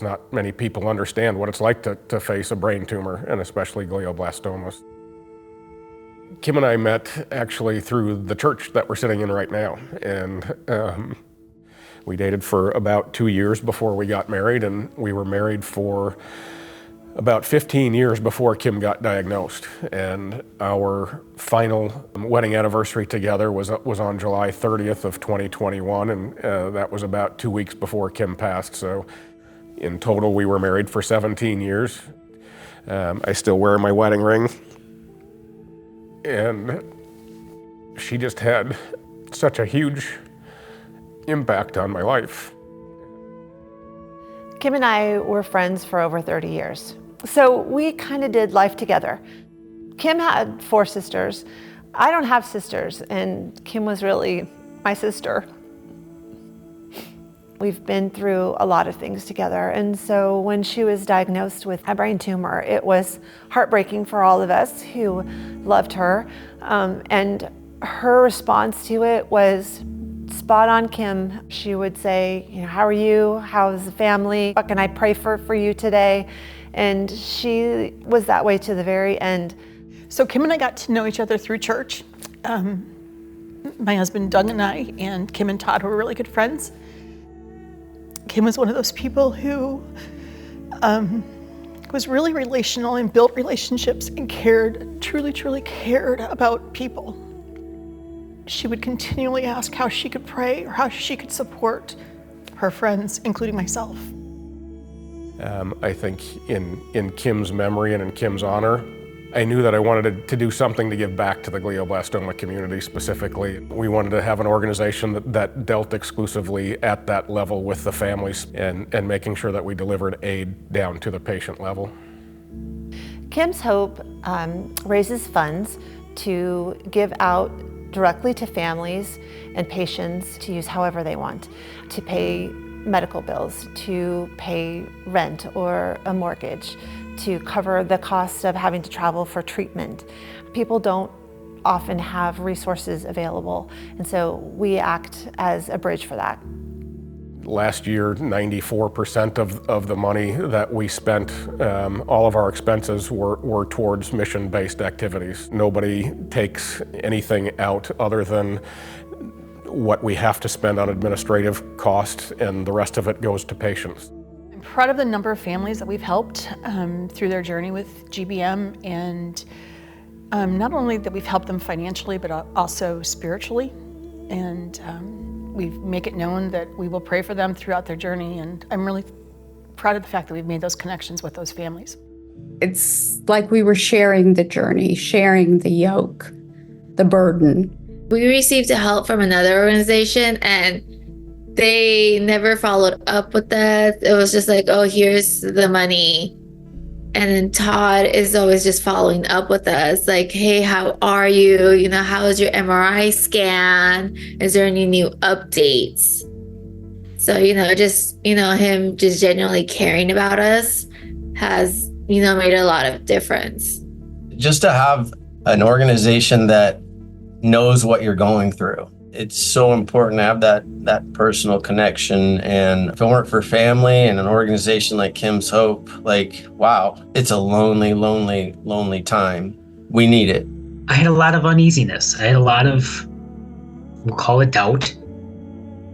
Not many people understand what it's like to face a brain tumor, and especially glioblastomas. Kim and I met actually through the church that we're sitting in right now, and we dated for about 2 years before we got married, and we were married for about 15 years before Kim got diagnosed. And our final wedding anniversary together was on July 30th of 2021, and that was about 2 weeks before Kim passed. So in total, we were married for 17 years. I still wear my wedding ring. And she just had such a huge impact on my life. Kim and I were friends for over 30 years. So we kind of did life together. Kim had 4 sisters. I don't have sisters, and Kim was really my sister. We've been through a lot of things together, and so when she was diagnosed with a brain tumor, it was heartbreaking for all of us who loved her, and her response to it was spot on, Kim. She would say, how are you? How's the family? What can I pray for you today? And she was that way to the very end. So Kim and I got to know each other through church. My husband Doug and I, and Kim and Todd were really good friends. Kim was one of those people who was really relational and built relationships and cared, truly cared about people. She would continually ask how she could pray or how she could support her friends, including myself. I think in Kim's memory and in Kim's honor, I knew that I wanted to do something to give back to the glioblastoma community specifically. We wanted to have an organization that dealt exclusively at that level with the families and making sure that we delivered aid down to the patient level. Kim's Hope raises funds to give out directly to families and patients to use however they want, to pay medical bills, to pay rent or a mortgage, to cover the cost of having to travel for treatment. People don't often have resources available, and so we act as a bridge for that. Last year, 94% of the money that we spent, all of our expenses were towards mission-based activities. Nobody takes anything out other than what we have to spend on administrative costs, and the rest of it goes to patients. I'm proud of the number of families that we've helped through their journey with GBM, and not only that we've helped them financially, but also spiritually. And we make it known that we will pray for them throughout their journey, and I'm really proud of the fact that we've made those connections with those families. It's like we were sharing the journey, sharing the yoke, the burden. We received help from another organization, and they never followed up with that. It was just like, oh, here's the money. And then Todd is always just following up with us, like, hey, how are you? How is your MRI scan? Is there any new updates? So, him just genuinely caring about us has, made a lot of difference. Just to have an organization that knows what you're going through. It's so important to have that personal connection. And if it weren't for family and an organization like Kim's Hope, wow, it's a lonely, lonely, lonely time. We need it. I had a lot of uneasiness. I had a lot of, we'll call it doubt,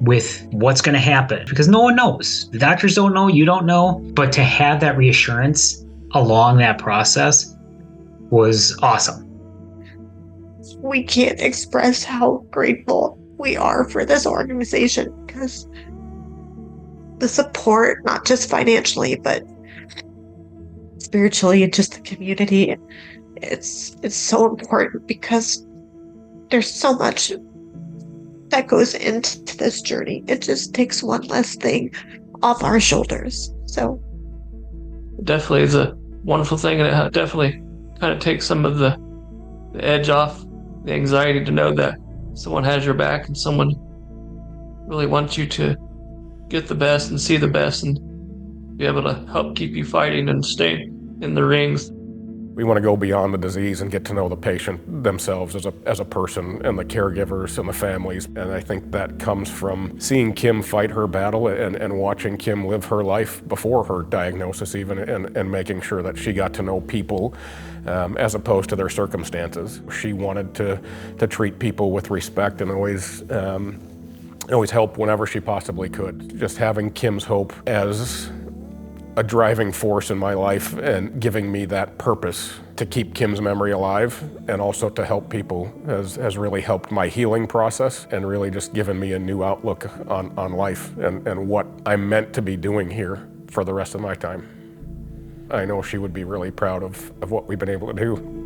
with what's going to happen, because no one knows. The doctors don't know, you don't know. But to have that reassurance along that process was awesome. We can't express how grateful we are for this organization, because the support, not just financially, but spiritually and just the community, it's so important, because there's so much that goes into this journey. It just takes one less thing off our shoulders. So definitely is a wonderful thing, and it definitely kind of takes some of the edge off, the anxiety to know that someone has your back and someone really wants you to get the best and see the best and be able to help keep you fighting and stay in the rings. We want to go beyond the disease and get to know the patient themselves as a person, and the caregivers and the families. And I think that comes from seeing Kim fight her battle and watching Kim live her life before her diagnosis even, and making sure that she got to know people as opposed to their circumstances. She wanted to treat people with respect and always help whenever she possibly could. Just having Kim's hope as a driving force in my life and giving me that purpose to keep Kim's memory alive and also to help people has really helped my healing process and really just given me a new outlook on life and what I'm meant to be doing here for the rest of my time. I know she would be really proud of what we've been able to do.